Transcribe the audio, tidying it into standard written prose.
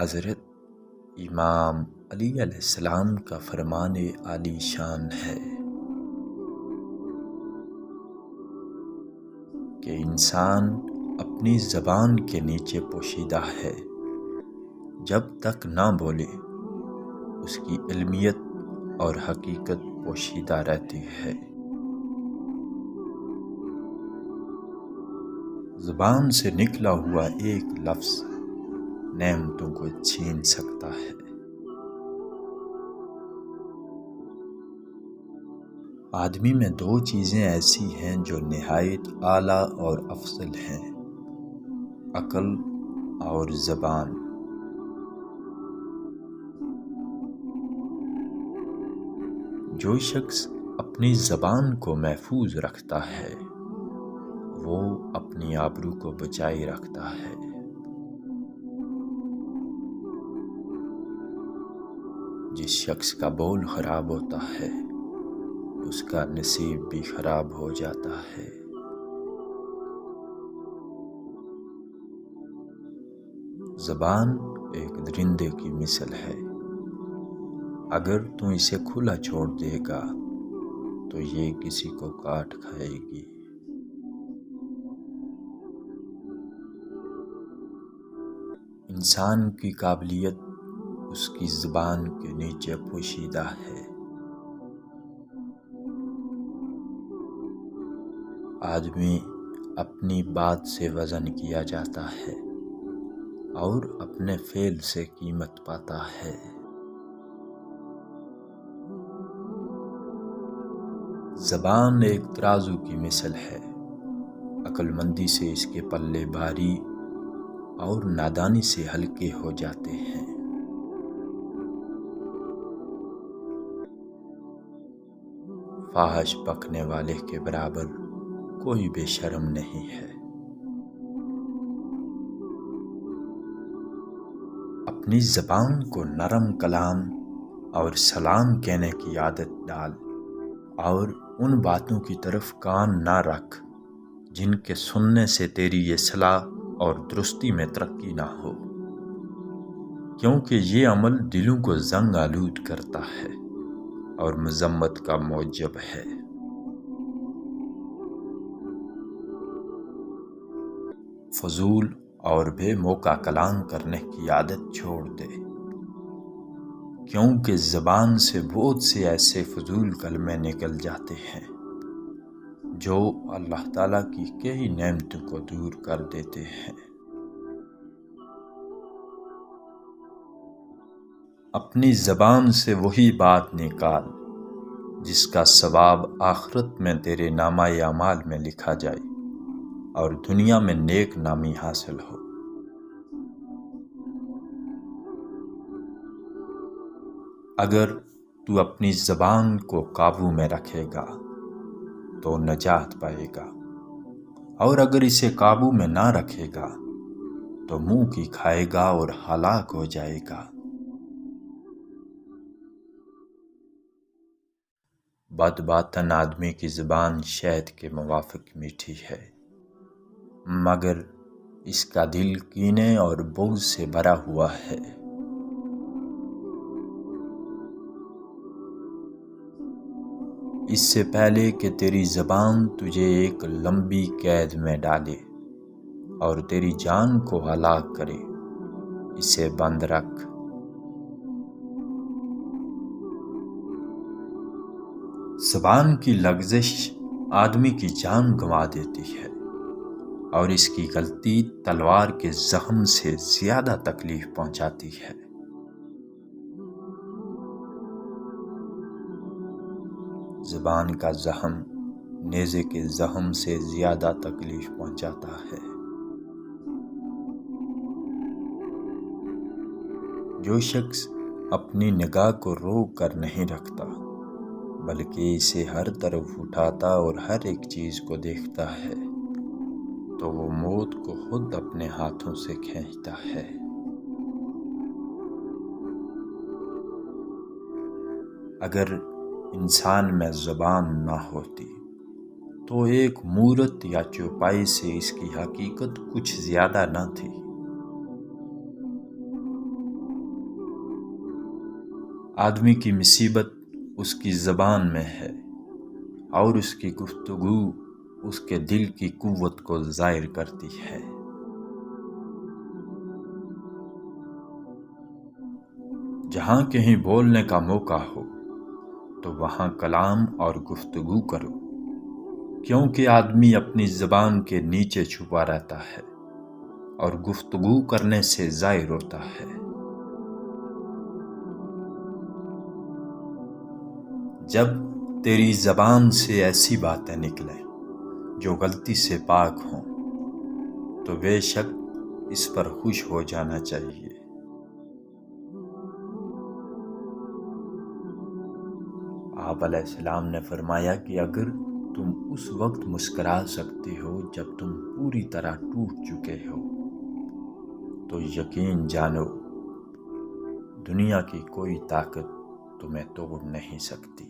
حضرت امام علی علیہ السلام کا فرمان عالی شان ہے کہ انسان اپنی زبان کے نیچے پوشیدہ ہے، جب تک نہ بولے اس کی علمیت اور حقیقت پوشیدہ رہتی ہے۔ زبان سے نکلا ہوا ایک لفظ نعمتوں کو چھین سکتا ہے۔ آدمی میں دو چیزیں ایسی ہیں جو نہایت اعلیٰ اور افضل ہیں، عقل اور زبان۔ جو شخص اپنی زبان کو محفوظ رکھتا ہے وہ اپنی آبرو کو بچائے رکھتا ہے۔ جس شخص کا بول خراب ہوتا ہے اس کا نصیب بھی خراب ہو جاتا ہے۔ زبان ایک درندے کی مثل ہے، اگر تو اسے کھلا چھوڑ دے گا تو یہ کسی کو کاٹ کھائے گی۔ انسان کی قابلیت اس کی زبان کے نیچے پوشیدہ ہے۔ آدمی اپنی بات سے وزن کیا جاتا ہے اور اپنے فعل سے قیمت پاتا ہے۔ زبان ایک ترازو کی مثل ہے، عقل مندی سے اس کے پلے بھاری اور نادانی سے ہلکے ہو جاتے ہیں۔ فحش بکنے والے کے برابر کوئی بے شرم نہیں ہے۔ اپنی زبان کو نرم کلام اور سلام کہنے کی عادت ڈال اور ان باتوں کی طرف کان نہ رکھ جن کے سننے سے تیری اصلاح اور درستی میں ترقی نہ ہو، کیونکہ یہ عمل دلوں کو زنگ آلود کرتا ہے اور مذمت کا موجب ہے۔ فضول اور بے موقع کلام کرنے کی عادت چھوڑ دے، کیونکہ زبان سے بہت سے ایسے فضول کلمے نکل جاتے ہیں جو اللہ تعالیٰ کی کئی نعمتوں کو دور کر دیتے ہیں۔ اپنی زبان سے وہی بات نکال جس کا ثواب آخرت میں تیرے نامہ اعمال میں لکھا جائے اور دنیا میں نیک نامی حاصل ہو۔ اگر تو اپنی زبان کو قابو میں رکھے گا تو نجات پائے گا، اور اگر اسے قابو میں نہ رکھے گا تو منہ کی کھائے گا اور ہلاک ہو جائے گا۔ بد باطن آدمی کی زبان شہد کے موافق میٹھی ہے، مگر اس کا دل کینے اور بغض سے بھرا ہوا ہے۔ اس سے پہلے کہ تیری زبان تجھے ایک لمبی قید میں ڈالے اور تیری جان کو ہلاک کرے، اسے بند رکھ۔ زبان کی لغزش آدمی کی جان گنوا دیتی ہے اور اس کی غلطی تلوار کے زخم سے زیادہ تکلیف پہنچاتی ہے۔ زبان کا زخم نیزے کے زخم سے زیادہ تکلیف پہنچاتا ہے۔ جو شخص اپنی نگاہ کو روک کر نہیں رکھتا بلکہ اسے ہر طرف اٹھاتا اور ہر ایک چیز کو دیکھتا ہے تو وہ موت کو خود اپنے ہاتھوں سے کھینچتا ہے۔ اگر انسان میں زبان نہ ہوتی تو ایک مورت یا چوپائی سے اس کی حقیقت کچھ زیادہ نہ تھی۔ آدمی کی مصیبت اس کی زبان میں ہے اور اس کی گفتگو اس کے دل کی قوت کو ظاہر کرتی ہے۔ جہاں کہیں بولنے کا موقع ہو تو وہاں کلام اور گفتگو کرو، کیونکہ آدمی اپنی زبان کے نیچے چھپا رہتا ہے اور گفتگو کرنے سے ظاہر ہوتا ہے۔ جب تیری زبان سے ایسی باتیں نکلیں جو غلطی سے پاک ہوں تو بے شک اس پر خوش ہو جانا چاہیے۔ آپ علیہ السلام نے فرمایا کہ اگر تم اس وقت مسکرا سکتے ہو جب تم پوری طرح ٹوٹ چکے ہو تو یقین جانو دنیا کی کوئی طاقت تمہیں توڑ نہیں سکتی۔